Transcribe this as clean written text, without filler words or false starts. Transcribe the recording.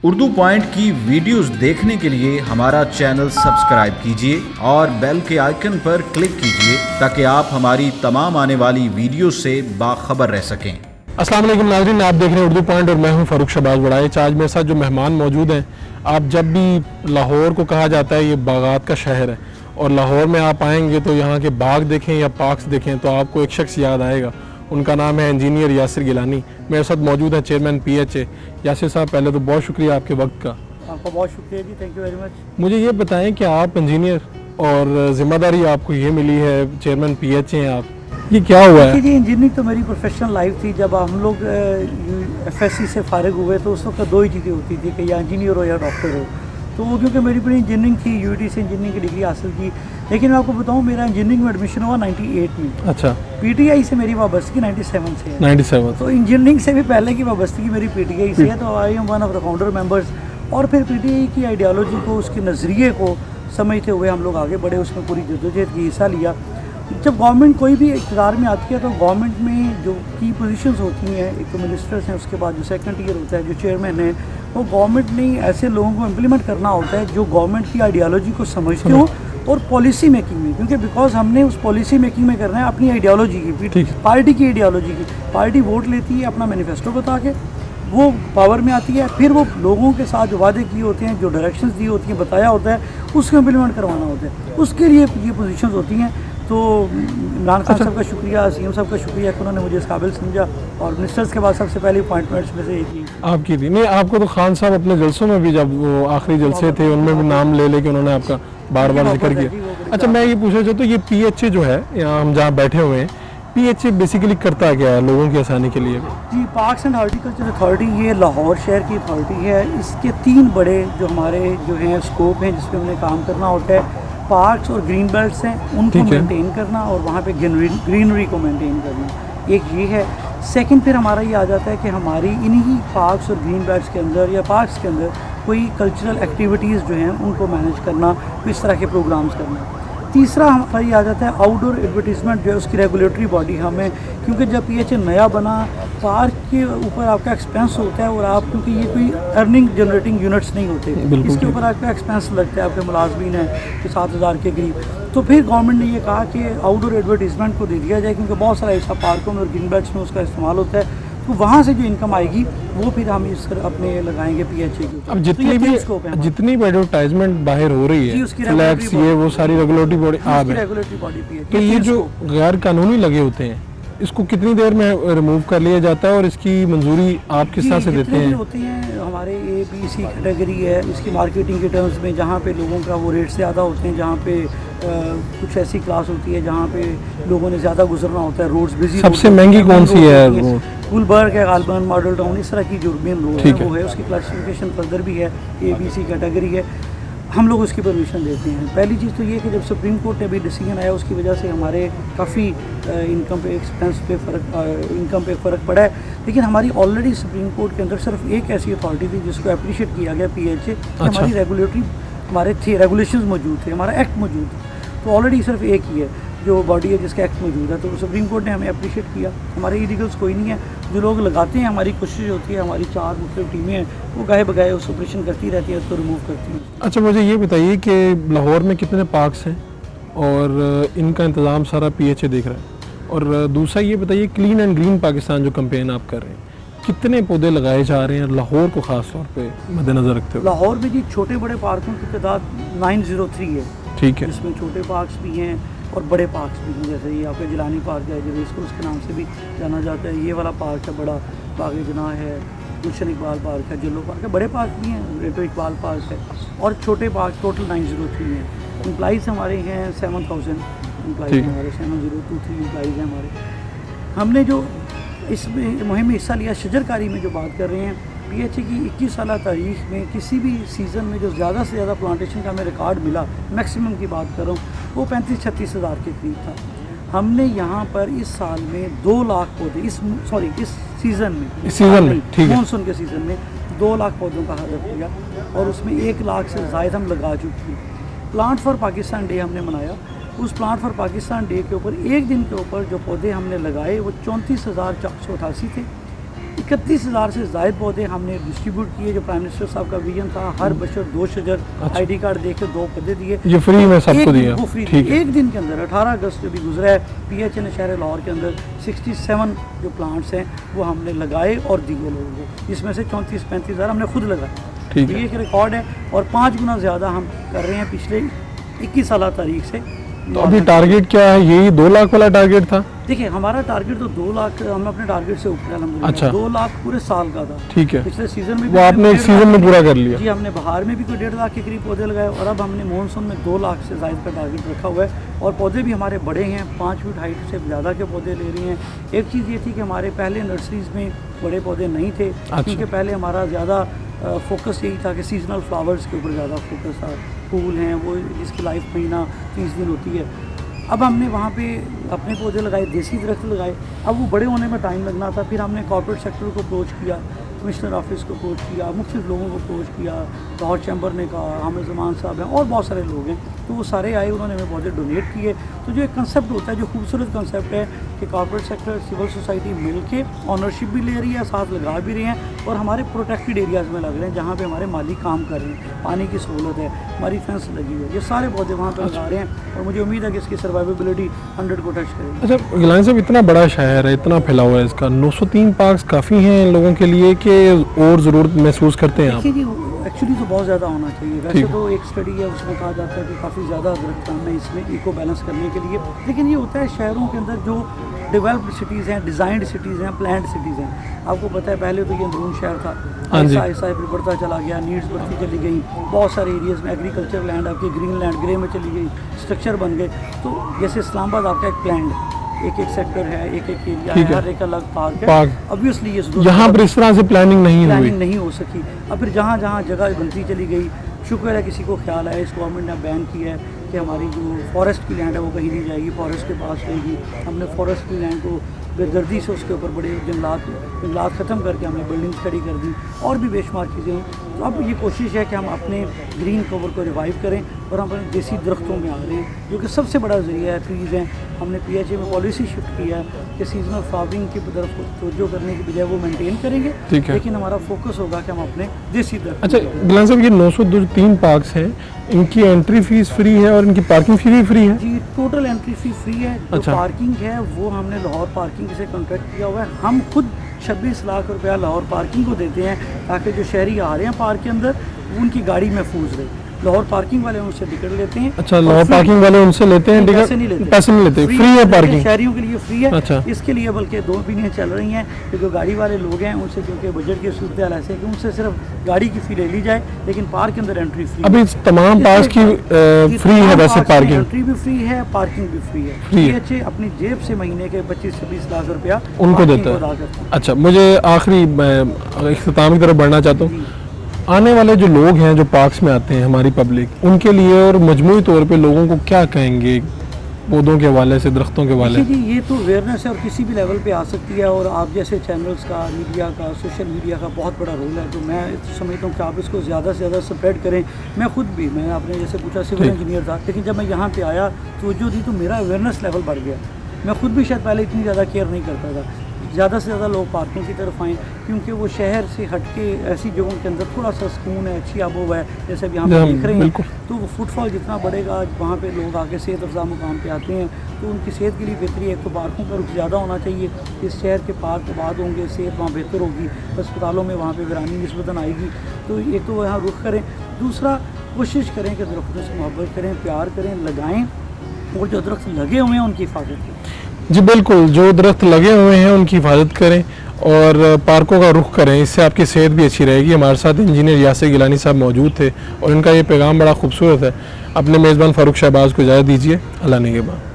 Urdu point की videos देखने के लिए हमारा चैनल सब्सक्राइब कीजिए और बेल के आइकन पर क्लिक कीजिए ताकि आप हमारी तमाम आने वाली वीडियो से बाखबर रह सकें। अस्सलाम वालेकुम नाज़रीन, आप देख रहे हैं उर्दू पॉइंट और मैं हूं फ़ारूक शहबाज बड़ाइच। आज मेरे साथ जो मेहमान मौजूद हैं, आप जब भी लाहौर को कहा जाता है ये बागात का शहर है और लाहौर में आप आएंगे तो यहाँ के बाग देखें या पार्क्स देखें तो आपको एक शख्स याद आएगा। उनका नाम है इंजीनियर यासिर गिलानी। मेरे साथ मौजूद है चेयरमैन PHA। यासिर साहब, पहले तो बहुत शुक्रिया आपके वक्त का। आपका बहुत शुक्रिया जी, थैंक यू वेरी मच। मुझे ये बताएं कि आप इंजीनियर और ज़िम्मेदारी आपको ये मिली है, चेयरमैन PHA हैं आप, ये क्या हुआ है? जी, इंजीनियरिंग तो मेरी प्रोफेशनल लाइफ थी। जब हम लोग FSC से फारिग हुए तो उस वक्त दो ही चीज़ें होती थी कि या इंजीनियर हो या डॉक्टर हो। तो क्योंकि मेरी पूरी इंजीनियरिंग थी, UIT से इंजीनियरिंग की डिग्री हासिल की। लेकिन मैं आपको बताऊं, मेरा इंजीनियरिंग में एडमिशन हुआ 98 में। अच्छा। PTI से मेरी वाबस्तगी 97 से है। 97। तो इंजीनियरिंग से भी पहले की वाबस्तगी मेरी PTI से है। तो I am one of the founder members. और फिर PTI की आइडियालॉजी को, उसके नज़रिए को समझते हुए हम लोग आगे बढ़े, उसमें पूरी जद्दोजहद की हिस्सा लिया। जब गवर्नमेंट कोई भी इक़्तिदार में आती है तो गवर्नमेंट में जो की पोजीशंस होती हैं, एक तो मिनिस्टर्स हैं, उसके बाद जो सेकंड टियर होता है, जो चेयरमैन है, वो गवर्नमेंट ने ऐसे लोगों को इम्प्लीमेंट करना होता है जो गवर्नमेंट की आइडियालॉजी को समझते हो और पॉलिसी मेकिंग में, क्योंकि बिकॉज हमने उस पॉलिसी मेकिंग में करना है अपनी आइडियालॉजी की, पार्टी की आइडियालॉजी की। पार्टी वोट लेती है अपना मैनिफेस्टो बता के, वो पावर में आती है, फिर वो लोगों के साथ जो वादे किए होते हैं, जो डायरेक्शंस दी होती हैं, बताया होता है, उसको इम्प्लीमेंट करवाना होता है। उसके लिए ये पोजीशंस होती हैं। तो इमरान खान साहब का शुक्रिया, CM साहब का शुक्रिया कि उन्होंने मुझे इस काबिल समझा और मिनिस्टर्स के बाद सबसे पहले अपॉइंटमेंट्स में से एक ही आपकी थी। नहीं, आपको तो खान साहब अपने जलसों में भी, जब वो आखिरी जलसे थे उनमें भी नाम ले लेके उन्होंने आपका बार बार जिक्र किया। अच्छा, मैं ये पूछना चाहता हूँ, ये PHA जो है, यहाँ हम जहाँ बैठे हुए हैं, PHA बेसिकली करता क्या है लोगों की आसानी के लिए? जी, पार्क्स एंड हॉर्टिकल्चर अथॉरिटी, ये लाहौर शहर की अथॉरिटी है। इसके 3 बड़े जो हमारे जो हैं स्कोप हैं जिसमें हमने काम करना होता है। पार्क्स और ग्रीन बेल्ट्स हैं, उनको मेंटेन करना और वहाँ पे ग्रीनरी को मेंटेन करना, एक ये है। सेकंड फिर हमारा ये आ जाता है कि हमारी इन्हीं पार्क्स और ग्रीन बेल्ट्स के अंदर या पार्क्स के अंदर कोई कल्चरल एक्टिविटीज़ जो हैं उनको मैनेज करना, इस तरह के प्रोग्राम्स करना। तीसरा हमारा ये आ जाता है आउटडोर एडवर्टीजमेंट, जो है उसकी रेगुलेटरी बॉडी हमें, क्योंकि जब PHA नया बना, पार्क के ऊपर आपका एक्सपेंस होता है और आप, क्योंकि ये कोई अर्निंग जनरेटिंग यूनिट्स नहीं होते, इसके ऊपर आपका एक्सपेंस लगता है, आपके मुलाजमीन हैं कि 7,000 के करीब। तो फिर गवर्नमेंट ने ये कहा कि आउटडोर एडवर्टीजमेंट को दे दिया जाए, क्योंकि बहुत सारा ऐसा पार्कों में और ग्रीन बेल्ट्स में उसका इस्तेमाल होता है। तो वहाँ से जो इनकम आएगी वो फिर हम इस अपने लगाएंगे PHA के ऊपर। अब जितनी भी एडवर्टाइजमेंट बाहर हो रही है, फ्लैक्स, ये वो सारी रेगुलेटरी बॉडी PHA। तो ये जो गैर कानूनी लगे होते हैं, इसको कितनी देर में रिमूव कर लिया जाता है और इसकी मंजूरी आप किस तरह से देते हैं? होती हैं हमारे ABC कैटेगरी है, इसकी मार्केटिंग के टर्म्स में, जहाँ पे लोगों का वो रेट ज़्यादा होते हैं, जहाँ पे कुछ ऐसी क्लास होती है जहाँ पे लोगों ने ज़्यादा गुजरना होता है, रोड्स बिजी। सबसे महंगी कौन सी है? गुलबर्ग है, गालबन, मॉडल टाउन, इस तरह की जो मेन रोड है वो है। उसकी क्लासिफिकेशन फर्दर भी है, ABC कैटेगरी है। हम लोग उसकी परमिशन देते हैं। पहली चीज़ तो ये कि जब सुप्रीम कोर्ट ने अभी डिसीजन आया, उसकी वजह से हमारे काफ़ी इनकम पे, एक्सपेंस पे इनकम पे फ़र्क पड़ा है। लेकिन हमारी ऑलरेडी सुप्रीम कोर्ट के अंदर सिर्फ एक ऐसी अथॉरिटी थी जिसको अप्रिशिएट किया गया, PHA। हमारी रेगुलेटरी हमारे थे, रेगुलेशंस मौजूद थे, हमारा एक्ट मौजूद था। तो ऑलरेडी सिर्फ एक ही है जो बॉडी है जिसका एक्ट मौजूद है। तो सुप्रीम कोर्ट ने हमें अप्रिशिएट किया। हमारे इलीगल्स कोई नहीं है, जो लोग लगाते हैं, हमारी कोशिश होती है, हमारी 4 मुख्तलिफ टीमें हैं, वो गाए बगाए उस ऑपरेशन करती रहती है, उसको रिमूव करती हैं। अच्छा, मुझे ये बताइए कि लाहौर में कितने पार्क्स हैं और इनका इंतज़ाम सारा PHA देख रहा है? और दूसरा ये बताइए, क्लीन एंड ग्रीन पाकिस्तान जो कैंपेन आप कर रहे हैं, कितने पौधे लगाए जा रहे हैं लाहौर को ख़ास तौर पे मद्देनज़र रखते हुए? लाहौर में जी छोटे बड़े पार्कों की तादाद 903 है। ठीक है। इसमें छोटे पार्क्स भी हैं और बड़े पार्क्स भी हैं, जैसे ये आपका जिलानी पार्क है, जो इसको उसके नाम से भी जाना जाता है। ये वाला पार्क है बड़ा, बाग जनाह है, गुलशन इकबाल पार्क है, जल्लो पार्क है। बड़े पार्क भी हैं, रेटो इकबाल पार्क है, और छोटे पार्क टोटल 903 हैं। एम्प्लॉइज़ हमारे हैं 7,000 एम्प्लॉइज़ हमारे, 7023 एम्प्लॉइज़ हैं हमारे। हमने जो इसमें मुहिम में हिस्सा लिया, शजरकारी में जो बात कर रहे हैं, PHA की 21 साल तारीख में किसी भी सीज़न में जो ज़्यादा से ज़्यादा प्लांटेशन का हमें रिकॉर्ड मिला, मैक्सिमम की बात कर रहा हूँ, वो 35-36 हज़ार के करीब था। हमने यहाँ पर इस साल में 2 लाख पौधे, इस सीज़न में, मानसून के सीज़न में 2 लाख पौधों का हदफ किया और उसमें 1 लाख से ज़ायद हम लगा चुके हैं। प्लांट फॉर पाकिस्तान डे हमने मनाया। उस प्लांट फॉर पाकिस्तान डे के ऊपर एक दिन के ऊपर जो पौधे हमने लगाए वो 34,488 थे। 31,000 से ज़ायद पौधे हमने डिस्ट्रीब्यूट किए। जो प्राइम मिनिस्टर साहब का विजन था, हर बशर 2 शजर ID कार्ड देके 2 पौधे दिए, ये फ्री में सबको दिया? वो फ्री। ठीक है। एक दिन के अंदर 18 अगस्त जो भी गुजरा है, PHA ने शहर लाहौर के अंदर 67 जो प्लांट्स हैं वो हमने लगाए और दिए लोगों को, जिसमें से 34-35 हज़ार हमने खुद लगाए। ठीक है। ये एक रिकॉर्ड है और 5 गुना ज़्यादा हम कर रहे हैं पिछले 21 साल तारीख से। तो अभी टारगेट क्या है? यही 2 लाख वाला टारगेट था? देखिए हमारा टारगेट तो 2 लाख, हम अपने टारगेट से ऊपर अल्हम्दुलिल्लाह। अच्छा। 2 लाख पूरे साल का था। ठीक है। पिछले सीजन में वो आपने एक सीजन में पूरा कर लिया? जी, हमने बहार में भी कोई 1.5 लाख के करीब पौधे लगाए और अब हमने मॉनसून में 2 लाख से ज़ायद का टारगेट रखा हुआ है। और पौधे भी हमारे बड़े हैं, 5 फीट हाइट से ज़्यादा के पौधे ले रही हैं। एक चीज़ ये थी कि हमारे पहले नर्सरीज़ में बड़े पौधे नहीं थे, क्योंकि पहले हमारा ज़्यादा फोकस यही था कि सीजनल फ्लावर्स के ऊपर ज़्यादा फोकस था। फूल हैं वो जिसकी लाइफ महीना 30 दिन होती है। अब हमने वहाँ पे अपने पौधे लगाए, देसी दरख्त लगाए। अब वो बड़े होने में टाइम लगना था। फिर हमने कॉर्पोरेट सेक्टर को अप्रोच किया, कमिश्नर ऑफिस को अप्रोच किया, मुख्तलिफ लोगों को अप्रोच किया। लाहौर चैम्बर ने कहा, हामिद ज़मान साहब हैं और बहुत सारे लोग हैं, तो वो सारे आए, उन्होंने हमें पौधे डोनेट किए। तो जो एक कंसेप्ट होता है, जो खूबसूरत कंसेप्ट है कि कॉर्पोरेट सेक्टर, सिविल सोसाइटी मिल के ऑनरशिप भी ले रही है, साथ लगा भी रहे हैं और हमारे प्रोटेक्टेड एरियाज़ में लग रहे हैं जहाँ पे हमारे माली काम कर रहे हैं, पानी की सहूलत है, हमारी फेंस लगी हुई है। ये सारे पौधे वहाँ पर लगा रहे हैं और मुझे उम्मीद है कि इसकी सर्वाइवेबिलिटी 100 को टच करेगी। अच्छा गिलानी साहब, इतना बड़ा शहर है, इतना फैला हुआ है इसका, 903 पार्क्स काफ़ी हैं लोगों के लिए कि और ज़रूरत महसूस करते हैं आप? देखिए जी, एक्चुअली तो बहुत ज़्यादा होना चाहिए। वैसे तो एक स्टडी है उसमें कहा जाता है कि काफ़ी ज़्यादा दरख्त है इसमें इको बैलेंस करने के लिए। लेकिन ये होता है शहरों के अंदर जो डेवलप्ड सिटीज़ हैं, डिज़ाइंड सिटीज़ हैं, प्लान्ड सिटीज़ हैं। आपको पता है पहले तो ये अंदरून शहर था, ऐसा ऐसा फिर बढ़ता चला गया, नीड्स बढ़ती चली गई। बहुत सारे एरियाज़ में एग्रीकल्चर लैंड आपकी ग्रीन लैंड ग्रे में चली गई, स्ट्रक्चर बन गए। तो जैसे इस्लामाबाद आपका एक प्लान, एक सेक्टर है, एक एरिया है, हर एक अलग पार्क है। ऑब्वियसली ये यहाँ पर इस तरह से प्लानिंग नहीं हो सकी। अब फिर जहाँ जहाँ जगह बनती चली गई, शुक्र है किसी को ख्याल आया, इस गवर्नमेंट ने बैन किया है कि हमारी जो फॉरेस्ट की लैंड है वो कहीं नहीं जाएगी, फॉरेस्ट के पास रहेगी। हमने फॉरेस्ट की लैंड को बेदर्दी से उसके ऊपर बड़े जंगलात ख़त्म करके हमने बिल्डिंग खड़ी कर दी और भी बेशुमार चीज़ें हैं। तो अब ये कोशिश है कि हम अपने ग्रीन कवर को रिवाइव करें और हम अपने देसी दरख्तों में आ रहे हैं, जो कि सबसे बड़ा ज़रिया है। ट्रीज़ हैं, हमने PHA में पॉलिसी शिफ्ट किया है कि सीजनल फ्लावरिंग की तरफ तवज्जो करने की बजाय वो मेंटेन करेंगे, लेकिन हमारा फोकस होगा कि हम अपने देसी दरख्त। अच्छा गिलानी साहब, ये 903 पार्क्स हैं, इनकी एंट्री फीस फ्री है और इनकी पार्किंग फी भी फ्री है? जी, टोटल एंट्री फी फ्री है। जो पार्किंग है वो हमने लाहौर पार्किंग से कॉन्ट्रैक्ट किया हुआ है। हम खुद 26 लाख रुपया लाहौर पार्किंग को देते हैं ताकि जो शहरी आ रहे हैं पार्क के अंदर उनकी गाड़ी महफूज रहे। लाहौर पार्किंग वाले उनसे टिकट लेते हैं। अच्छा, लाहौर पार्किंग वाले उनसे लेते हैं टिकट? पैसे नहीं लेते, फ्री है पार्किंग शहरियों के लिए फ्री है। अच्छा। इसके लिए बल्कि 2 ओपिनियन चल रही हैं कि जो गाड़ी वाले लोग हैं उनसे, क्योंकि बजट की सूरत हाल ऐसे है कि उनसे सिर्फ गाड़ी की फी ले ली जाए, लेकिन पार्क के अंदर एंट्री फ्री। अभी तमाम पार्क की फ्री है वैसे पार्किंग? एंट्री भी फ्री है, पार्किंग भी फ्री है। PHA अपनी जेब से महीने के 25-26 लाख रुपया उनको देता है। अच्छा, मुझे आखिरी इख्तिताम की तरफ बढ़ना चाहता हूँ। आने वाले जो लोग हैं जो पार्क्स में आते हैं, हमारी पब्लिक, उनके लिए और मजमूई तौर पे लोगों को क्या कहेंगे पौधों के हवाले से, दरख्तों के हवाले? जी, ये तो अवेयरनेस है और किसी भी लेवल पे आ सकती है और आप जैसे चैनल्स का, मीडिया का, सोशल मीडिया का बहुत बड़ा रोल है। तो मैं समझता हूँ कि आप इसको ज़्यादा से ज़्यादा स्प्रेड करें। मैं खुद भी, मैं आपने जैसे पूछा सिविल इंजीनियर था, लेकिन जब मैं यहाँ पे आया तो जो थी तो मेरा अवेयरनेस लेवल बढ़ गया। मैं खुद भी शायद पहले इतनी ज़्यादा केयर नहीं करता था। ज़्यादा से ज़्यादा लोग पार्कों की तरफ आएँ, क्योंकि वो शहर से हट के ऐसी जगहों के अंदर थोड़ा सा सुकून है, अच्छी आबोहवा है, जैसे अब यहाँ पर देख रहे हैं। तो वो फुटफॉल जितना बढ़ेगा, वहाँ पे लोग आके सेहत अफ़ज़ा मुकाम पे आते हैं, तो उनकी सेहत के लिए बेहतरी है। तो पार्कों का रुख ज़्यादा होना चाहिए। इस शहर के पार्क आबाद होंगे, सेहत वहाँ बेहतर होगी, अस्पतालों में वहाँ पर वीरानी निस्बतन आएगी। तो एक तो यहाँ रुख करें, दूसरा कोशिश करें कि दरख्तों से मोहब्बत करें, प्यार करें, लगाएँ और जो दरख्त लगे हुए हैं उनकी हिफाजत करें। जी बिल्कुल, जो दरख्त लगे हुए हैं उनकी हिफाजत करें और पार्कों का रुख करें, इससे आपकी सेहत भी अच्छी रहेगी। हमारे साथ इंजीनियर यासिर गिलानी साहब मौजूद थे और इनका ये पैगाम बड़ा खूबसूरत है। अपने मेज़बान फ़ारूक शहबाज को इजाज़त दीजिए। अल्लाह निगहबान।